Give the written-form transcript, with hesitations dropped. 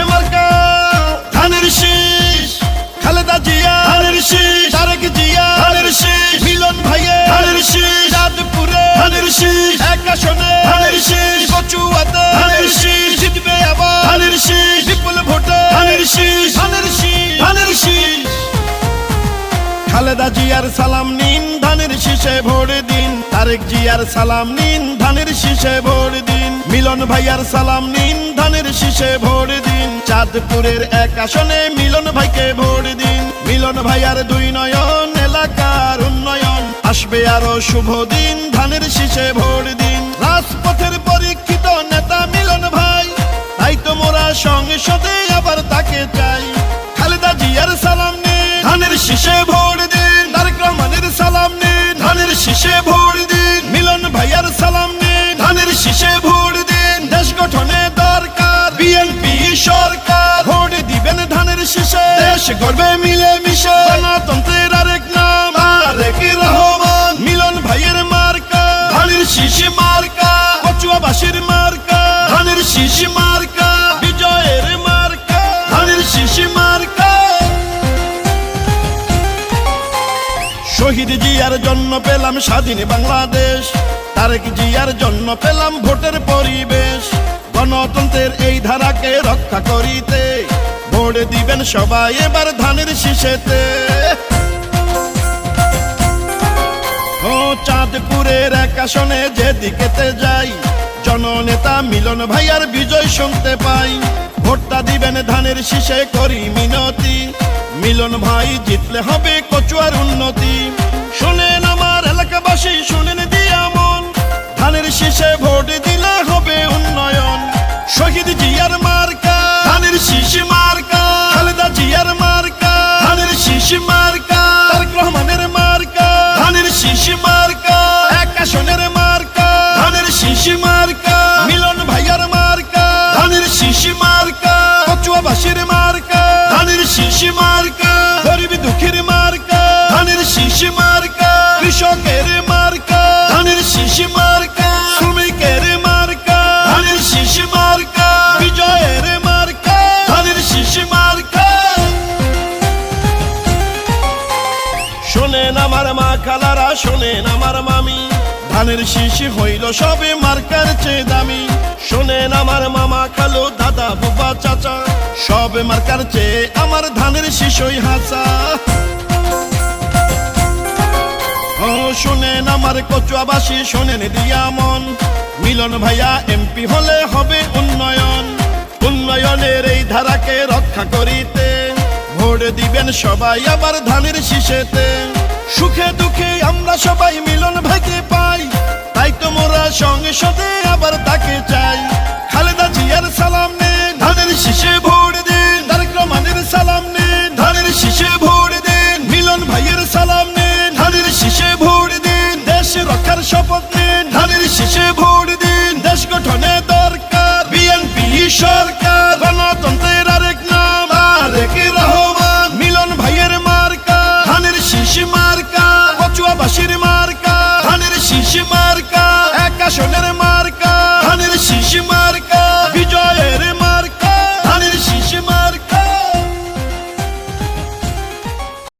শীষে মার্কা ধানের শীষ, খালেদা জিয়া ধানের শীষ, তারেক জিয়া ধানের শীষ, মিলন ভাইয়ে ধানের শীষ, চাঁদপুরে ধানের শীষ, এক আসনে ধানের শীষ, কচুয়াতে ধানের শীষ, জিতবে আবার ধানের শীষ, বিপুল ভোটে ধানের শীষ, ধানের শীষ, ধানের শীষ। খালেদা জিয়ার সালাম নিন, ধানের শীষে ভোট দিন। তারেক জিয়ার সালাম নিন, ধানের শীষে ভোট দিন। মিলন ভাইয়ার সালাম নিন, ধানের শীষে ভোট দিন। চাঁদপুরের এক আসনে মিলন ভাইকে ভোট দিন। মিলন ভাইয়ার দুই নয়ন, এলাকার উন্নয়ন, আসবে আরো শুভ দিন, ধানের শীষে ভোট দিন। রাজপথের পরীক্ষিত নেতা মিলন ভাই, তাই তো মোরা সংসদে আবার তাকে চাই। খালেদা জিয়ার সালাম নিন, ধানের শীষে ভোট দিন। তারেক রহমানের সালাম নিন, ধানের শীষে ভোট দিন। মিলন ভাইয়ার সালাম নিন, ধানের শীষে ভোট দিন। দেশ গঠনে দরকার বিএনপি সরকার, ভোট দিবেন ধানের শীষে, দেশ গড়বে মিলে মিশে। গণতন্ত্রের আরেক নাম তারেক রহমান, মিলন ভাইয়ের মার্কা ধানের শীষ মার্কা, কচুয়াবাসীর মার্কা ধানের শীষ মার্কা, বিজয়ের মার্কা ধানের শীষ মার্কা। শহীদ জিয়ার জন্য পেলাম স্বাধীন বাংলাদেশ, তারেক জিয়ার জন্য পেলাম ভোটের পরিবেশ। গণতন্ত্রের এই ধারাকে রক্ষা করিতে ভোট দিবেন সবাই এবার ধানের শীষেতে। ও চাঁদপুরের এক আসনে যেদিকেতে যাই, জননেতা মিলন ভাইয়ার বিজয় শুনতে পাই। ভোটটা দিবেন ধানের শীষে করি মিনতি, মিলন ভাই জিতলে হবে কচুয়ার উন্নতি। শোনেন আমার এলাকাবাসী, শোনেন দিয়া মন, ধানের শীষে ভোট দিলে হবে উন্নয়ন। শহীদ জিয়ার মার্কা ধানের শীষ মার্কা, খালেদা জিয়ার মার্কা ধানের শীষ মার্কা, তারেক রহমানের মার্কা ধানের শীষ মার্কা, এক আসনের মার্কা ধানের শীষ মার্কা, মিলন ভাইয়ার মার্কা ধানের শীষ মার্কা, কচুয়াবাসীর মার্কা ধানের শীষ মার্কা, গরিব দুঃখীর মার্কা ধানের শীষ মার্কা, কৃষকের মার্কা ধানের শীষ মার্কা, শ্রমিকের মার্কা ধানের শীষ মার্কা, বিজয়ের মার্কা ধানের শীষ মার্কা। শোনেন আমার মা খালারা, শোনেন আমার মামি, ধানের শীষ হইল সবে মার্কার চেয়ে দামি। শোনেন আমার মামা খালো দাদা বুবা চাচা, সব মার্কার চেয়ে আমার ধানের শীষই হাসা। ও শোনেন আমার কচুয়াবাসী, শোনেন দিয়া মন, মিলন ভাইয়া এমপি হলে হবে উন্নয়ন। উন্নয়নের এই ধারাকে রক্ষা করিতে ভোট দিবেন সবাই আবার ধানের শীষেতে। সুখে দুঃখে আমরা সবাই মিলন ভাইকে পাই, তাই তো মোরা সংসদে আবার তাকে চাই। খালেদা জিয়ার সালাম নিন, ধানের শীষে ভোট দিন। তারেক রহমানের সালাম নিন, ধানের শীষে ভোট দিন। মিলন ভাইয়ের সালাম নিন, ধানের শীষে ভোট দিন। দেশ রক্ষার শপথ নিন, ধানের শীষে ভোট দিন। দেশ গঠনে দরকার বিএনপি সরকার, গণতন্ত্রের আরেক নাম তারেক রহমান, মিলন ভাইয়ের মার্কা ধানের শীষ মার্কা, কচুয়াবাসীর